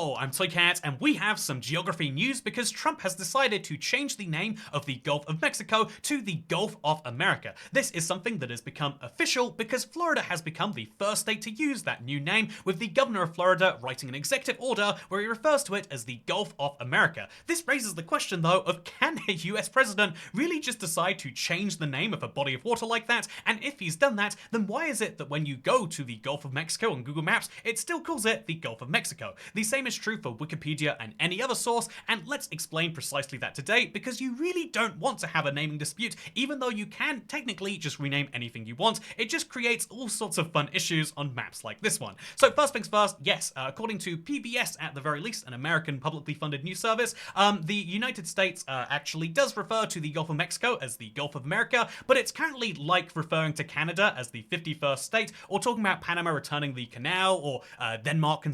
Yo, I'm Toycat, and we have some geography news because Trump has decided to change the name of the Gulf of Mexico to the Gulf of America. This is something that has become official because Florida has become the first state to use that new name, with the governor of Florida writing an executive order where he refers to it as the Gulf of America. This raises the question, though, of can a US president really just decide to change the name of a body of water like that? And if he's done that, then why is it that when you go to the Gulf of Mexico on Google Maps, it still calls it the Gulf of Mexico? The same is true for Wikipedia and any other source, and let's explain precisely that today, because you really don't want to have a naming dispute, even though you can technically just rename anything you want. It just creates all sorts of fun issues on maps like this one. So first things first, yes, according to PBS at the very least, an American publicly funded news service, the United States actually does refer to the Gulf of Mexico as the Gulf of America, but it's currently like referring to Canada as the 51st state, or talking about Panama returning the canal, or Denmark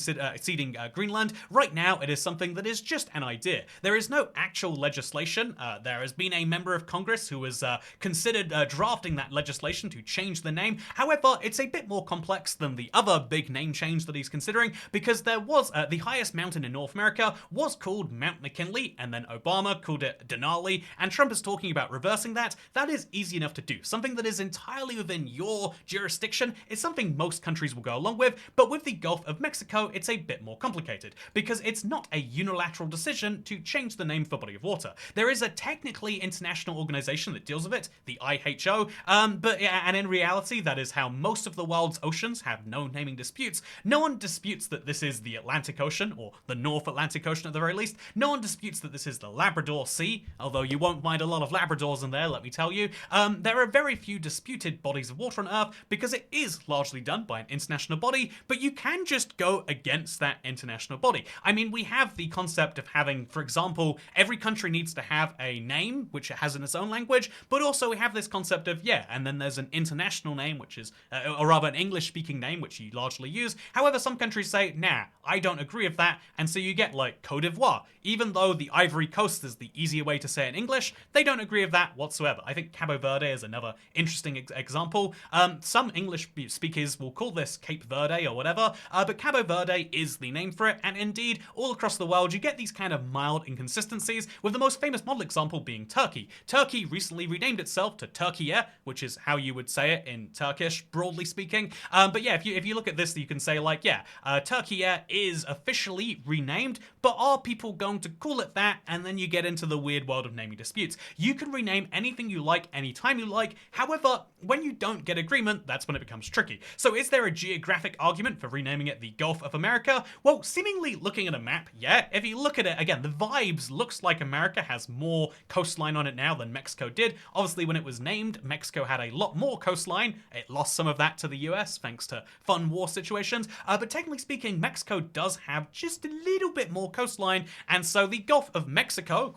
ceding Greenland. Right now, it is something that is just an idea. There is no actual legislation. There has been a member of Congress who has considered drafting that legislation to change the name. However, it's a bit more complex than the other big name change that he's considering, because there was the highest mountain in North America was called Mount McKinley, and then Obama called it Denali, and Trump is talking about reversing that. That is easy enough to do. Something that is entirely within your jurisdiction is something most countries will go along with, but with the Gulf of Mexico, it's a bit more complicated, because it's not a unilateral decision to change the name for a body of water. There is a technically international organization that deals with it, the IHO, and in reality, that is how most of the world's oceans have no naming disputes. No one disputes that this is the Atlantic Ocean, or the North Atlantic Ocean at the very least. No one disputes that this is the Labrador Sea, although you won't find a lot of Labradors in there, let me tell you. There are very few disputed bodies of water on Earth because it is largely done by an international body, but you can just go against that international body. I mean, we have the concept of having, for example, every country needs to have a name which it has in its own language, but also we have this concept of, and then there's an international name, which is, or rather an English-speaking name, which you largely use. However, some countries say, nah, I don't agree with that, and so you get like Côte d'Ivoire. Even though the Ivory Coast is the easier way to say it in English, they don't agree with that whatsoever. I think Cabo Verde is another interesting example. Some English speakers will call this Cape Verde or whatever, but Cabo Verde is the name for it, and indeed, all across the world, you get these kind of mild inconsistencies, with the most famous model example being Turkey. Turkey recently renamed itself to Turkiye, which is how you would say it in Turkish, broadly speaking. But yeah, if you look at this, you can say like, Turkiye is officially renamed, but are people going to call it that? And then you get into the weird world of naming disputes. You can rename anything you like, anytime you like. However, when you don't get agreement, that's when it becomes tricky. So is there a geographic argument for renaming it the Gulf of America? Well, seemingly looking at a map, if you look at it, again, the vibes looks like America has more coastline on it now than Mexico did. Obviously, when it was named, Mexico had a lot more coastline. It lost some of that to the US thanks to fun war situations. But technically speaking, Mexico does have just a little bit more coastline, and so the Gulf of Mexico,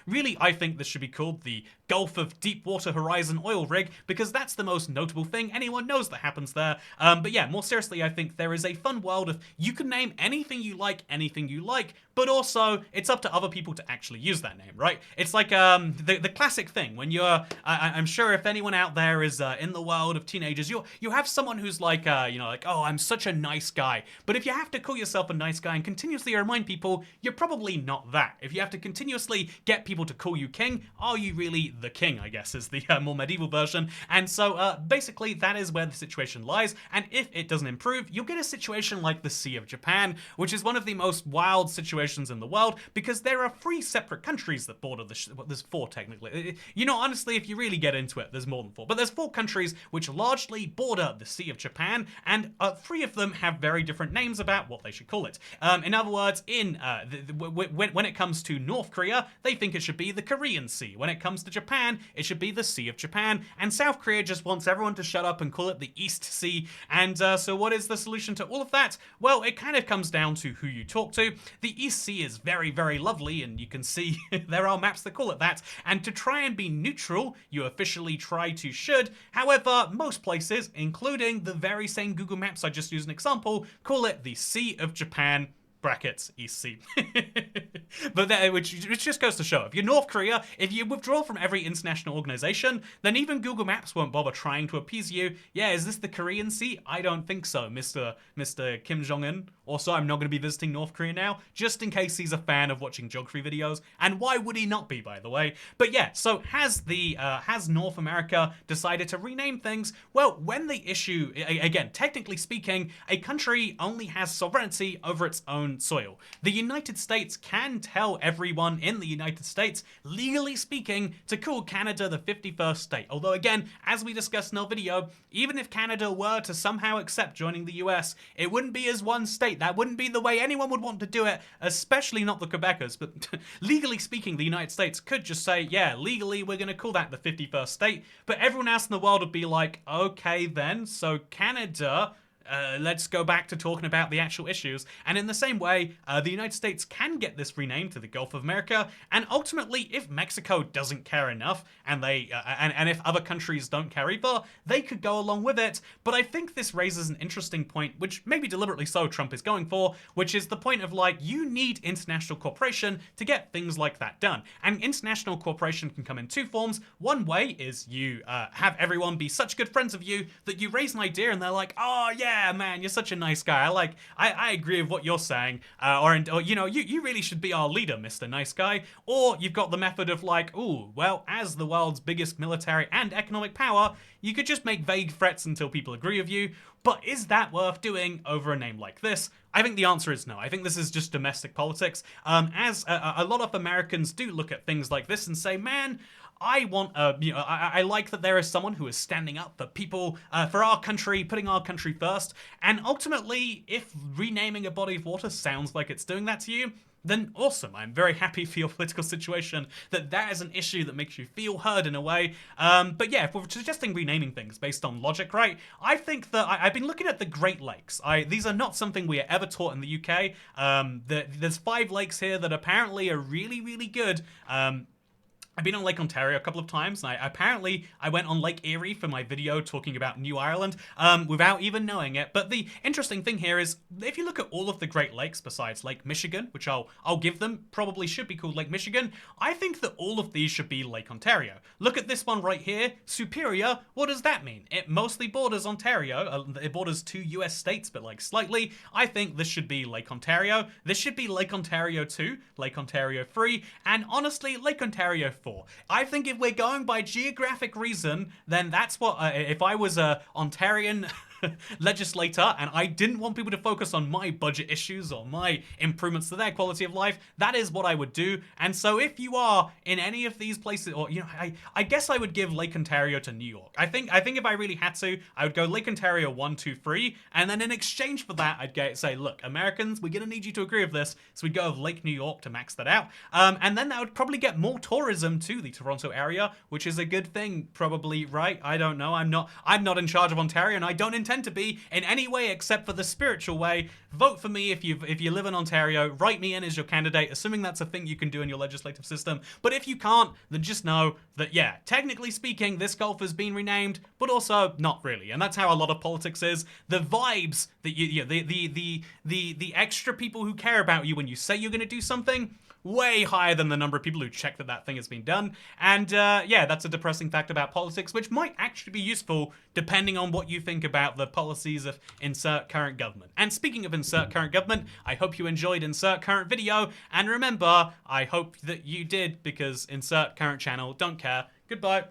really I think this should be called the Gulf of Deepwater Horizon Oil Rig, because that's the most notable thing anyone knows that happens there. But yeah, more seriously, I think there is a fun world of you can name anything you like, but also it's up to other people to actually use that name, right? It's like the classic thing when you're, I'm sure if anyone out there is in the world of teenagers, you have someone who's like, oh, I'm such a nice guy. But if you have to call yourself a nice guy and continuously remind people, you're probably not that. If you have to continuously get people to call you king, are you really the king, I guess, is the more medieval version. And so basically that is where the situation lies, and if it doesn't improve, you'll get a situation like the Sea of Japan, which is one of the most wild situations in the world, because there are 3 separate countries that border there's 4 technically. Honestly, if you really get into it, there's more than 4, but there's 4 countries which largely border the Sea of Japan, and 3 of them have very different names about what they should call it. In other words, when it comes to North Korea, they think it should be the Korean Sea. When it comes to Japan, it should be the Sea of Japan, and South Korea just wants everyone to shut up and call it the East Sea. And so what is the solution to all of that? Well, it kind of comes down to who you talk to. The East Sea is very, very lovely, and you can see there are maps that call it that, and to try and be neutral, you officially should. However, most places, including the very same Google Maps I just used an example, call it the Sea of Japan, brackets East Sea. But that, which just goes to show, if you're North Korea, if you withdraw from every international organization, then even Google Maps won't bother trying to appease you. Yeah, is this the Korean Sea? I don't think so, Mr. Kim Jong-un. Also, I'm not going to be visiting North Korea now, just in case he's a fan of watching geography videos. And why would he not be, by the way? But yeah, so has North America decided to rename things? Well, when they issue, again, technically speaking, a country only has sovereignty over its own soil. The United States can tell everyone in the United States, legally speaking, to call Canada the 51st state. Although again, as we discussed in our video, even if Canada were to somehow accept joining the US, it wouldn't be as one state. That wouldn't be the way anyone would want to do it, especially not the Quebecers. But legally speaking, the United States could just say, yeah, legally we're going to call that the 51st state. But everyone else in the world would be like, okay then, so Canada... let's go back to talking about the actual issues. And in the same way, the United States can get this renamed to the Gulf of America. And ultimately, if Mexico doesn't care enough, and and if other countries don't care either, they could go along with it. But I think this raises an interesting point, which maybe deliberately so Trump is going for, which is the point of like, you need international cooperation to get things like that done. And international cooperation can come in two forms. One way is you have everyone be such good friends of you that you raise an idea and they're like, oh yeah, man, you're such a nice guy. I agree with what you're saying. Or you know, you really should be our leader, Mr. Nice Guy. Or you've got the method of like, ooh, well, as the world's biggest military and economic power, you could just make vague threats until people agree with you. But is that worth doing over a name like this? I think the answer is no. I think this is just domestic politics. As a lot of Americans do look at things like this and say, man, I want, I like that there is someone who is standing up for people, for our country, putting our country first. And ultimately, if renaming a body of water sounds like it's doing that to you, then awesome. I'm very happy for your political situation, that is an issue that makes you feel heard in a way. But yeah, if we're suggesting renaming things based on logic, right, I think that I've been looking at the Great Lakes. These are not something we are ever taught in the UK. There's 5 lakes here that apparently are really, really good. I've been on Lake Ontario a couple of times, and I went on Lake Erie for my video talking about New Ireland, without even knowing it. But the interesting thing here is, if you look at all of the Great Lakes besides Lake Michigan, which I'll give them, probably should be called Lake Michigan, I think that all of these should be Lake Ontario. Look at this one right here, Superior. What does that mean? It mostly borders Ontario. It borders 2 US states, but like slightly. I think this should be Lake Ontario. This should be Lake Ontario 2, Lake Ontario 3, and honestly, Lake Ontario 4. I think if we're going by geographic reason, then that's what, if I was a Ontarian legislator and I didn't want people to focus on my budget issues or my improvements to their quality of life, that is what I would do. And so if you are in any of these places, or you know, I guess I would give Lake Ontario to New York. I think if I really had to, I would go Lake Ontario 1, 2, 3, and then in exchange for that, I'd say, look, Americans, we're gonna need you to agree with this, so we'd go with Lake New York to max that out. And then that would probably get more tourism to the Toronto area, which is a good thing, probably, right? I don't know. I'm not in charge of Ontario, and I don't intend to be in any way except for the spiritual way. Vote for me if you live in Ontario. Write me in as your candidate, assuming that's a thing you can do in your legislative system. But if you can't, then just know that, yeah, technically speaking, this Gulf has been renamed, but also not really. And that's how a lot of politics is. The vibes that the extra people who care about you when you say you're going to do something, way higher than the number of people who check that thing has been done. And yeah, that's a depressing fact about politics, which might actually be useful depending on what you think about the policies of insert current government. And speaking of insert current government, I hope you enjoyed insert current video. And remember, I hope that you did, because insert current channel don't care. Goodbye.